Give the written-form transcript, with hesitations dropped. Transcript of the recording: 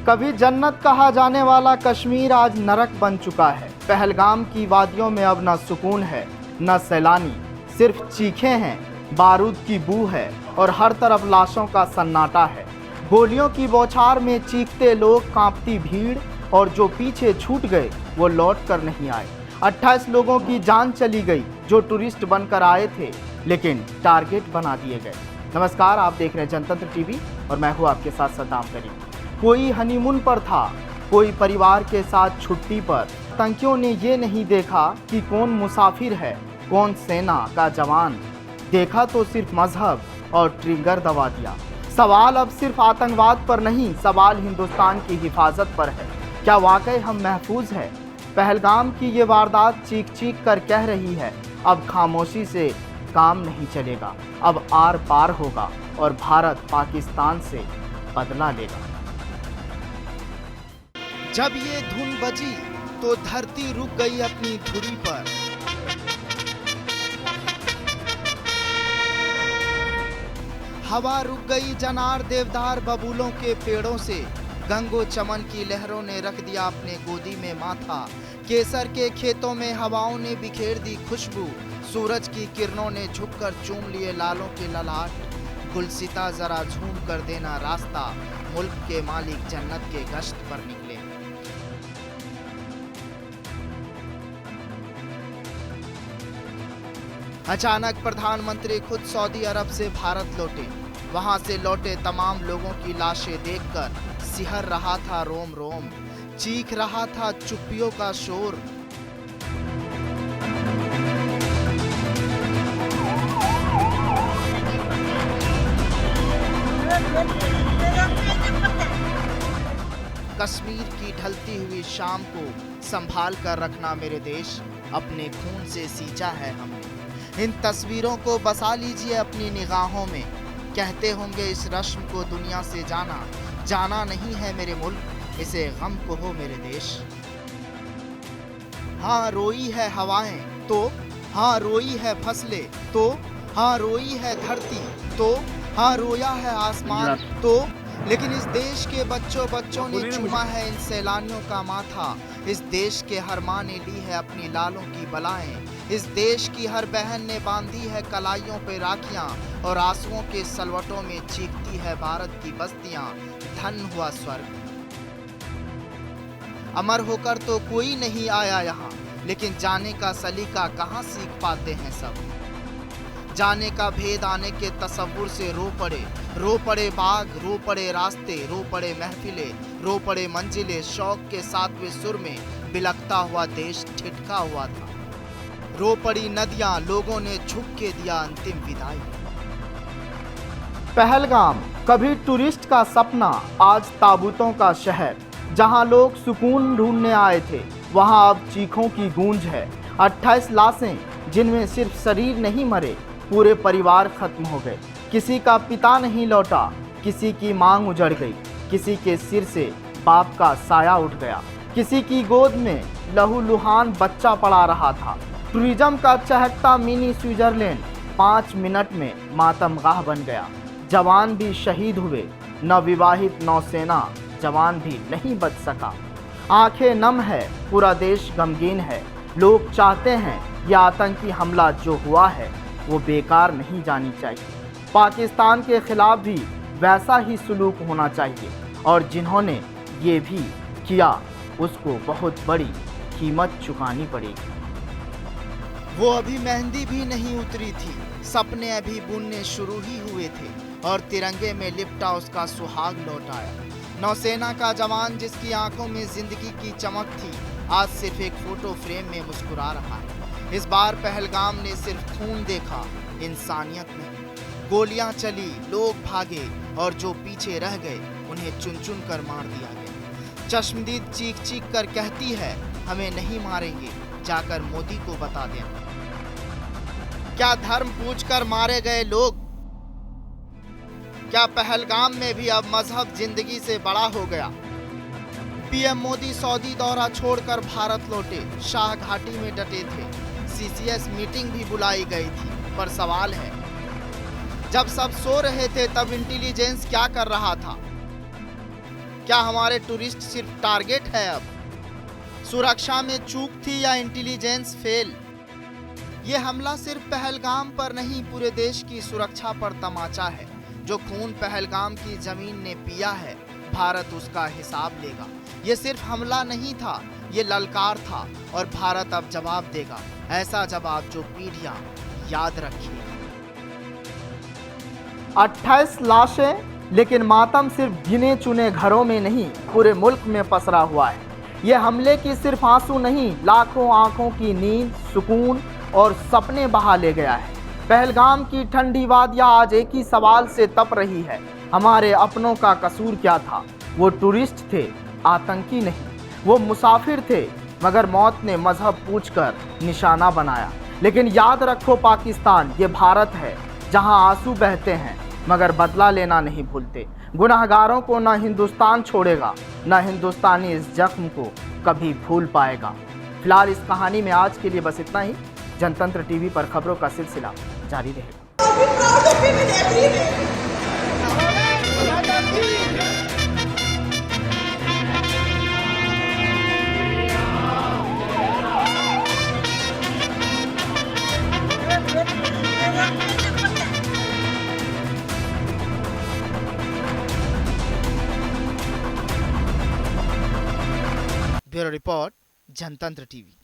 कभी जन्नत कहा जाने वाला कश्मीर आज नरक बन चुका है। पहलगाम की वादियों में अब न सुकून है न सैलानी, सिर्फ चीखें हैं, बारूद की बू है और हर तरफ लाशों का सन्नाटा है। गोलियों की बौछार में चीखते लोग, कांपती भीड़ और जो पीछे छूट गए वो लौट कर नहीं आए। 28 लोगों की जान चली गई जो टूरिस्ट बनकर आए थे लेकिन टारगेट बना दिए गए। नमस्कार, आप देख रहे हैं जनतंत्र टीवी और मैं हूं आपके साथ सद्दाम करीम। कोई हनीमून पर था, कोई परिवार के साथ छुट्टी पर। आतंकियों ने ये नहीं देखा कि कौन मुसाफिर है, कौन सेना का जवान। देखा तो सिर्फ मजहब और ट्रिगर दबा दिया। सवाल अब सिर्फ आतंकवाद पर नहीं, सवाल हिंदुस्तान की हिफाजत पर है। क्या वाकई हम महफूज हैं? पहलगाम की ये वारदात चीख चीख कर कह रही है, अब खामोशी से काम नहीं चलेगा, अब आर पार होगा और भारत पाकिस्तान से बदला लेगा। जब ये धुन बजी तो धरती रुक गई अपनी धुरी पर। हवा रुक गई जनार देवदार बबूलों के पेड़ों से। गंगो चमन की लहरों ने रख दिया अपने गोदी में माथा। केसर के खेतों में हवाओं ने बिखेर दी खुशबू। सूरज की किरणों ने झुककर चूम लिए लालों के ललाट। गुलसिता जरा झूम कर देना रास्ता, मुल्क के मालिक जन्नत के गश्त पर निकले। अचानक प्रधानमंत्री खुद सऊदी अरब से भारत लौटे। वहां से लौटे तमाम लोगों की लाशें देखकर सिहर रहा था रोम रोम, चीख रहा था चुप्पियों का शोर। कश्मीर की ढलती हुई शाम को संभाल कर रखना मेरे देश, अपने खून से सींचा है हमने। इन तस्वीरों को बसा लीजिए अपनी निगाहों में। कहते होंगे इस रस्म को दुनिया से जाना, जाना नहीं है मेरे मुल्क, इसे गम को हो मेरे देश। हाँ रोई है हवाएं तो, हाँ रोई है फसलें तो, हाँ रोई है धरती तो, हाँ रोया है आसमान तो, लेकिन इस देश के बच्चों ने चूमा है इन सैलानियों का माथा। इस देश के हर माँ ने ली है अपनी लालों की बलाएं। इस देश की हर बहन ने बांधी है कलाइयों पे राखियां और आंसुओं के सलवटों में चीखती है भारत की बस्तियां, धन हुआ स्वर्ग। अमर होकर तो कोई नहीं आया यहाँ, लेकिन जाने का सलीका कहाँ सीख पाते हैं सब। जाने का भेद आने के तसव्वुर से रो पड़े बाग, रो पड़े रास्ते, रो पड़े महफिले, रो पड़े मंजिले। शौक के सातवें सुर में बिलखता हुआ देश ठिठका हुआ था। रो पड़ी नदियां, लोगों ने झुक के दिया अंतिम विदाई। पहलगाम कभी टूरिस्ट का सपना, आज ताबूतों का शहर। जहां लोग सुकून ढूंढने आए थे वहां अब चीखों की गूंज है। 28 लाशें जिनमें सिर्फ शरीर नहीं मरे, पूरे परिवार खत्म हो गए। किसी का पिता नहीं लौटा, किसी की मांग उजड़ गई, किसी के सिर से बाप का साया उठ गया, किसी की गोद में लहूलुहान बच्चा पड़ा रहा था। टूरिज्म का चहकता मिनी स्विट्जरलैंड 5 मिनट में मातमगाह बन गया। जवान भी शहीद हुए, नवविवाहित नौसेना जवान भी नहीं बच सका। आंखें नम है, पूरा देश गमगीन है। लोग चाहते हैं यह आतंकी हमला जो हुआ है वो बेकार नहीं जानी चाहिए। पाकिस्तान के खिलाफ भी वैसा ही सुलूक होना चाहिए और जिन्होंने ये भी किया उसको बहुत बड़ी कीमत चुकानी पड़ेगी। वो अभी मेहंदी भी नहीं उतरी थी, सपने अभी बुनने शुरू ही हुए थे और तिरंगे में लिपटा उसका सुहाग लौट आया। नौसेना का जवान जिसकी आंखों में जिंदगी की चमक थी, आज सिर्फ एक फोटो फ्रेम में मुस्कुरा रहा है। इस बार पहलगाम ने सिर्फ खून देखा, इंसानियत नहीं। गोलियां चली, लोग भागे और जो पीछे रह गए उन्हें चुन चुन कर मार दिया गया। चश्मदीद चीख चीख कर कहती है, हमें नहीं मारेंगे, जाकर मोदी को बता दें। क्या धर्म पूछकर मारे गए लोग? क्या पहलगाम में भी अब मजहब जिंदगी से बड़ा हो गया? पीएम मोदी सऊदी दौरा छोड़कर भारत लौटे, शाह घाटी में डटे थे। सीसीएस मीटिंग भी बुलाई गई थी, पर सवाल है जब सब सो रहे थे तब इंटेलिजेंस क्या कर रहा था? क्या हमारे टूरिस्ट सिर्फ टारगेट है अब? सुरक्षा में चूक थी या इंटेलिजेंस फेल? ये हमला सिर्फ पहलगाम पर नहीं, पूरे देश की सुरक्षा पर तमाचा है। जो खून पहलगाम की जमीन ने पिया है, भारत उसका हिसाब लेगा। ये सिर्फ हमला नहीं था, ये ललकार था, और भारत अब जवाब देगा। ऐसा जवाब जो पीढ़ियां याद रखेंगी। 28 लाशें, लेकिन मातम सिर्फ गिने चुने घरों में नहीं, पूरे मुल्क में पसरा हुआ है। ये हमले की सिर्फ आंसू नहीं, लाखों आंखों की नींद, सुकून और सपने बहा ले गया है। पहलगाम की ठंडी वादियाँ आज एक ही सवाल से तप रही है, हमारे अपनों का कसूर क्या था? वो टूरिस्ट थे, आतंकी नहीं। वो मुसाफिर थे, मगर मौत ने मजहब पूछकर निशाना बनाया। लेकिन याद रखो पाकिस्तान, ये भारत है जहां आंसू बहते हैं मगर बदला लेना नहीं भूलते। गुनहगारों को ना हिंदुस्तान छोड़ेगा, ना हिंदुस्तानी इस जख्म को कभी भूल पाएगा। फिलहाल इस कहानी में आज के लिए बस इतना ही। जनतंत्र टीवी पर खबरों का सिलसिला जारी रहेगा। ब्यूरो रिपोर्ट, जनतंत्र टीवी।